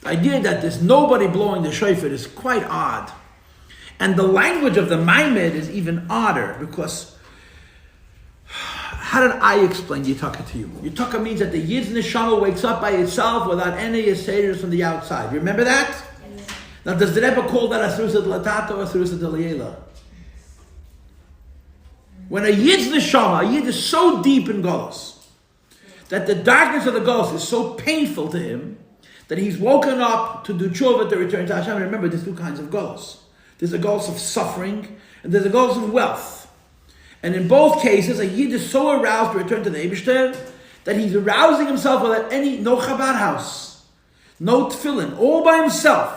The idea that there's nobody blowing the shofar is quite odd. And the language of the Maimed is even odder, because how did I explain Yitaka to you? Yitaka means that the Yid's neshama wakes up by itself without any Yisraelis from the outside. You remember that? Yes. Now, does the Rebbe call that Asrusa Latata or Asrusa Deliela? When a Yid's neshama, a Yid is so deep in Golos that the darkness of the Golos is so painful to him that he's woken up to do tshuva, to return to Hashem. Remember, there's two kinds of Golos. There's a Golos of suffering, and there's a Golos of wealth. And in both cases, a Yid is so aroused to return to the Eibishter that he's arousing himself without no Chabad house, no tefillin, all by himself.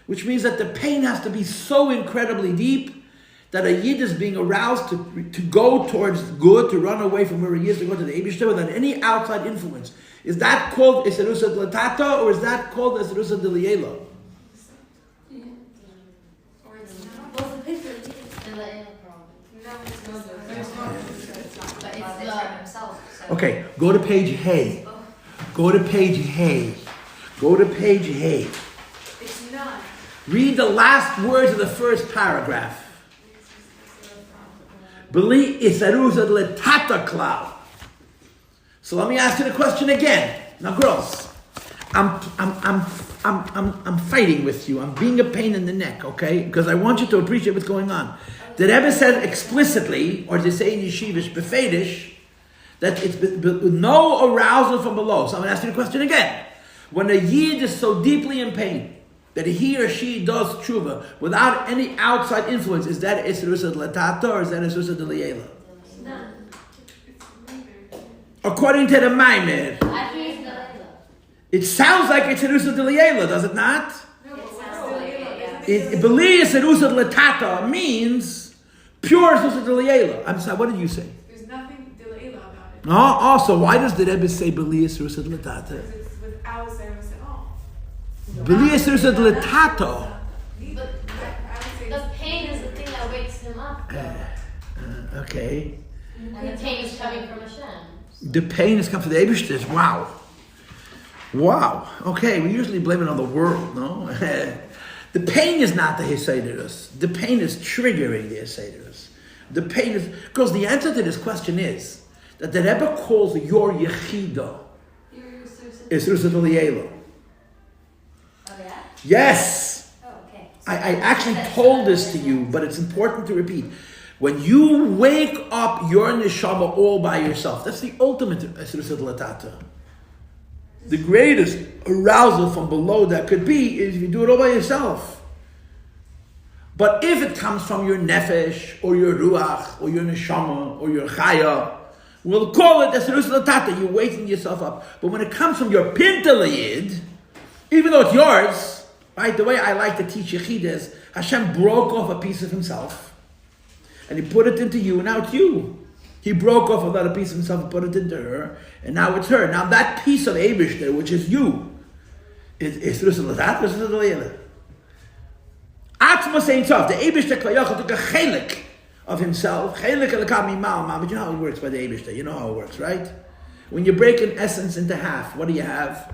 Which means that the pain has to be so incredibly deep that a Yid is being aroused to go towards good, to run away from where he is, to go to the Eibishter without any outside influence. Is that called Eserusa Latata, or is that called Eserusa Deliela? Okay, go to page Hey. Go to page Hey. Go to page Hey. It's not. Read the last words of the first paragraph. Beli isaruza letata klau. So let me ask you the question again. Now, girls, I'm fighting with you. I'm being a pain in the neck, okay? Because I want you to appreciate what's going on. The Rebbe said explicitly, or they say in Yeshivish, befedish, that it's no arousal from below. So I'm going to ask you the question again. When a Yid is so deeply in pain that he or she does tshuva without any outside influence, is that Isrusa Latata or is that Isrusa Deliela? No. According to the Maimed, it sounds like it's Isrusa Deliela, does it not? Beli Isrusa Latata means pure Isrusa Deliela. I'm sorry, what did you say? There's nothing Deliela about it. Oh, also, why does the Rebbe say Beli Isrusa Latata? Because it's without service at all. Beli Isrusa Latata. The pain is the thing that wakes him up. Okay. And the pain is coming from Hashem. The pain is coming from the Eibishter. Wow. Wow. Okay, we usually blame it on the world, no? The pain is not the Hisaydurus. The pain is triggering the Hisaydurus. The pain is... Because the answer to this question is that the Rebbe calls your Yechida Isrusa Deliela. Oh, yeah? Yes! Oh, okay. I actually told this to you, but it's important to repeat. When you wake up your neshama all by yourself, that's the ultimate Esrusa Latata. The greatest arousal from below that could be is if you do it all by yourself. But if it comes from your nefesh, or your ruach, or your neshama, or your chaya, we'll call it Esrusa Latata, you're waking yourself up. But when it comes from your pintalayid, even though it's yours, right, the way I like to teach Yechidas, Hashem broke off a piece of himself, and he put it into you, and now it's you. He broke off another piece of himself and put it into her, and now it's her. Now that piece of Eibishter, which is you, is Rusal Ladat, Rusal Deliela. Atzma Sein Tov, the Eibishter Klayachal took a chelik of himself, chelik elakam imal, but you know how it works by the Eibishter, you know how it works, right? When you break an essence into half, what do you have?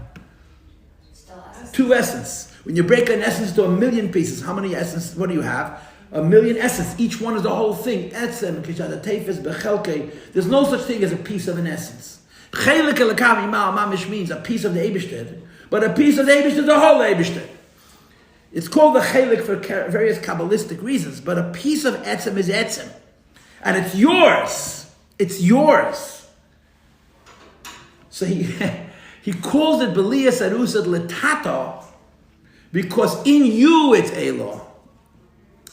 Two essence. When you break an essence to 1,000,000 pieces, how many essence, what do you have? 1,000,000 essence. Each one is the whole thing. Etzem, kishad, teifes, bechelke. There's no such thing as a piece of an essence. Chelik elakam imal mamish means a piece of the Eibishter, but a piece of the Eibishter is the whole Eibishter. It's called the chelik for various Kabbalistic reasons, but a piece of etzem is etzem. And it's yours. It's yours. So he calls it Belias Arusad Letato because in you it's Eloh.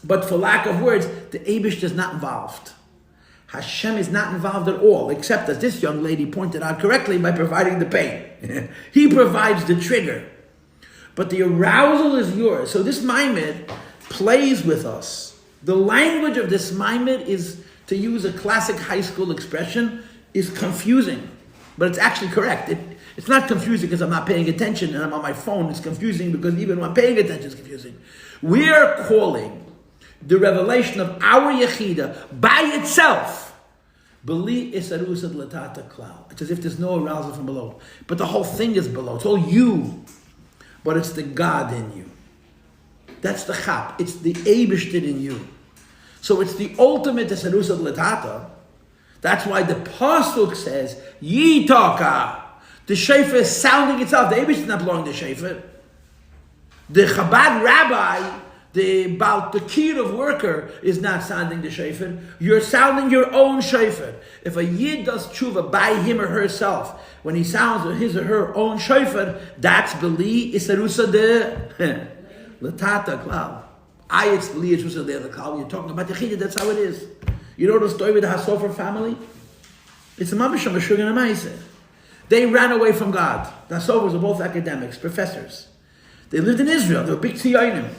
But for lack of words, the Eibush is not involved. Hashem is not involved at all, except as this young lady pointed out correctly, by providing the pain. He provides the trigger. But the arousal is yours. So this Maimed plays with us. The language of this Maimed is, to use a classic high school expression, is confusing. But it's actually correct. It's not confusing because I'm not paying attention and I'm on my phone. It's confusing because even when I'm paying attention, it's confusing. We are calling the revelation of our Yechida by itself, Beli Isarusad Latata Klau. It's as if there's no arousal from below. But the whole thing is below. It's all you. but it's the God in you. That's the chap. It's the Eibishter in you. So it's the ultimate Esarusa Latata. That's why the pasuk says, Yitaka. The shofar is sounding itself. The Eibishter is not blowing the shofar. The Chabad rabbi, the kid worker, is not sounding the shofar. You're sounding your own shofar. If a yid does tshuva by him or herself, when he sounds his or her own shofar, that's beli isarusa de latata klal. It's beli isarusa de klal. You're talking about the chida. That's how it is. You know the story with the Hasofer family? It's a mamish of a ma'aseh. They ran away from God. The Hasofers were both academics, professors. They lived in Israel. They were big tziyonim.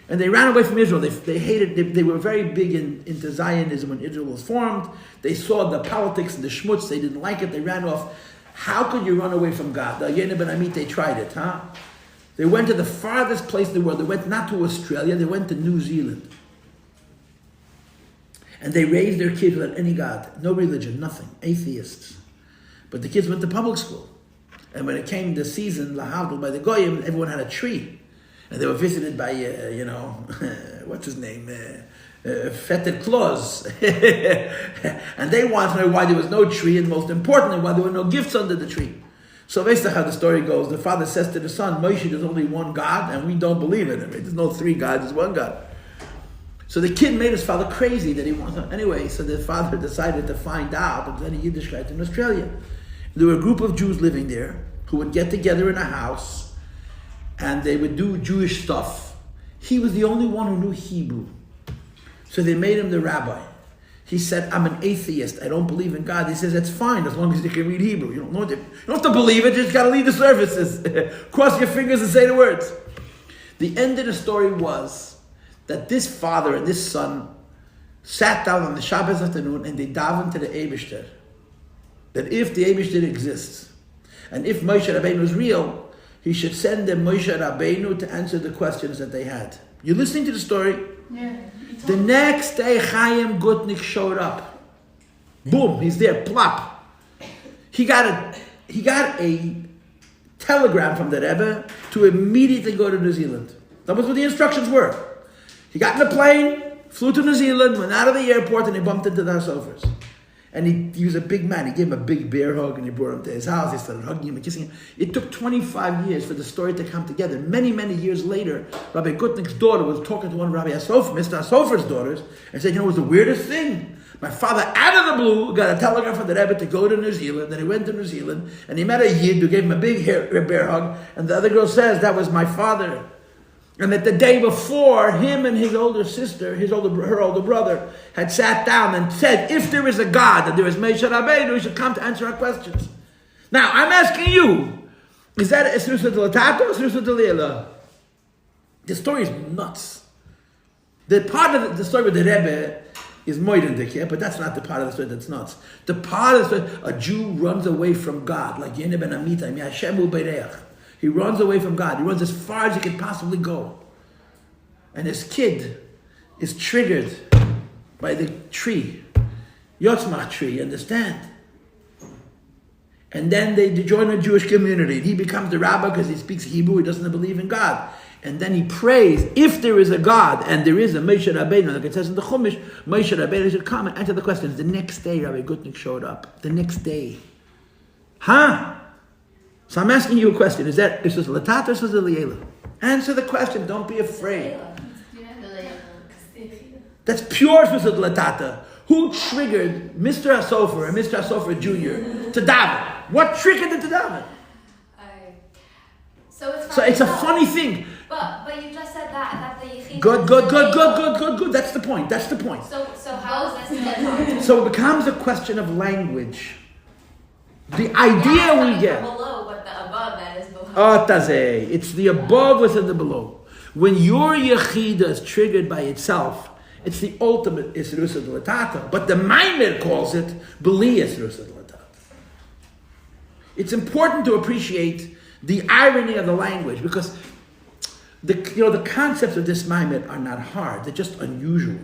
And they ran away from Israel. They hated, they were very big into Zionism when Israel was formed. They saw the politics and the schmutz. They didn't like it. They ran off. How could you run away from God? The Yena Ben Amit, they tried it, huh? They went to the farthest place in the world. They went not to Australia. They went to New Zealand. And they raised their kids without any God. No religion, nothing. Atheists. But the kids went to public school. And when it came the season, Lahavdil, by the Goyim, everyone had a tree. And they were visited by, what's his name? Fetid Claus. And they wanted to know why there was no tree, and most importantly, why there were no gifts under the tree. So basically how the story goes, the father says to the son, Moshe, there's only one God, and we don't believe in it. There's no three gods, there's one God. So the kid made his father crazy that he wanted. Anyway, so the father decided to find out if there's any Yiddishkeit in Australia. There were a group of Jews living there who would get together in a house and they would do Jewish stuff. He was the only one who knew Hebrew. So they made him the rabbi. He said, I'm an atheist. I don't believe in God. He says, that's fine as long as you can read Hebrew. You don't have to believe it. You just got to lead the services. Cross your fingers and say the words. The end of the story was that this father and this son sat down on the Shabbos afternoon and they davened to the Eibishter. That if the Eibishter exists, and if Moshe Rabbeinu is real, he should send them Moshe Rabbeinu to answer the questions that they had. You're listening to the story? Yeah. The next day, Chaim Gutnick showed up. Boom, he's there, plop. He got a telegram from the Rebbe to immediately go to New Zealand. That was what the instructions were. He got in a plane, flew to New Zealand, went out of the airport, and he bumped into the Hasofers. And he was a big man. He gave him a big bear hug, and he brought him to his house. He started hugging him and kissing him. It took 25 years for the story to come together. Many, many years later, Rabbi Gutnick's daughter was talking to one of Rabbi Mr. Hasofer's daughters, and said, it was the weirdest thing. My father, out of the blue, got a telegram from the Rebbe to go to New Zealand. Then he went to New Zealand, and he met a Yid who gave him a big bear hug. And the other girl says, that was my father. And that the day before, him and his older sister, her older brother, had sat down and said, if there is a God, and there is Moshe Rabbeinu, he should come to answer our questions. Now, I'm asking you, is that a Esrusa de Latato or Esrusa de Leila? The story is nuts. The part of the story with the Rebbe is moidendik, yeah? But that's not the part of the story that's nuts. The part of the story, a Jew runs away from God, like Yene ben Amitai, HASHEM u'bereach. He runs away from God. He runs as far as he can possibly go. And his kid is triggered by the tree, Yotzmach tree, you understand? And then they join a Jewish community. And he becomes the rabbi because he speaks Hebrew. He doesn't believe in God. And then he prays, if there is a God, and there is a Moshe Rabbeinu, like it says in the Chumash, Moshe Rabbeinu should come and answer the questions. The next day, Rabbi Gutnick showed up. The next day. Huh? So I'm asking you a question. Is this Latata or is this Leila? Answer the question. Don't be afraid. That's pure Latata. Who triggered Mr. Hasofer and Mr. Hasofer Jr. to daven? What triggered them to daven? So it's a funny thing. But you just said that the Yechid. Good. That's the point. So how is this? So it becomes a question of language. The idea we get. Below, but the above that is below. It's the above within the below. When your Yechida is triggered by itself, it's the ultimate Isrusa de Latata. But the Maimer calls it Beli Isrusa de Latata. It's important to appreciate the irony of the language because the concepts of this Maimer are not hard. They're just unusual.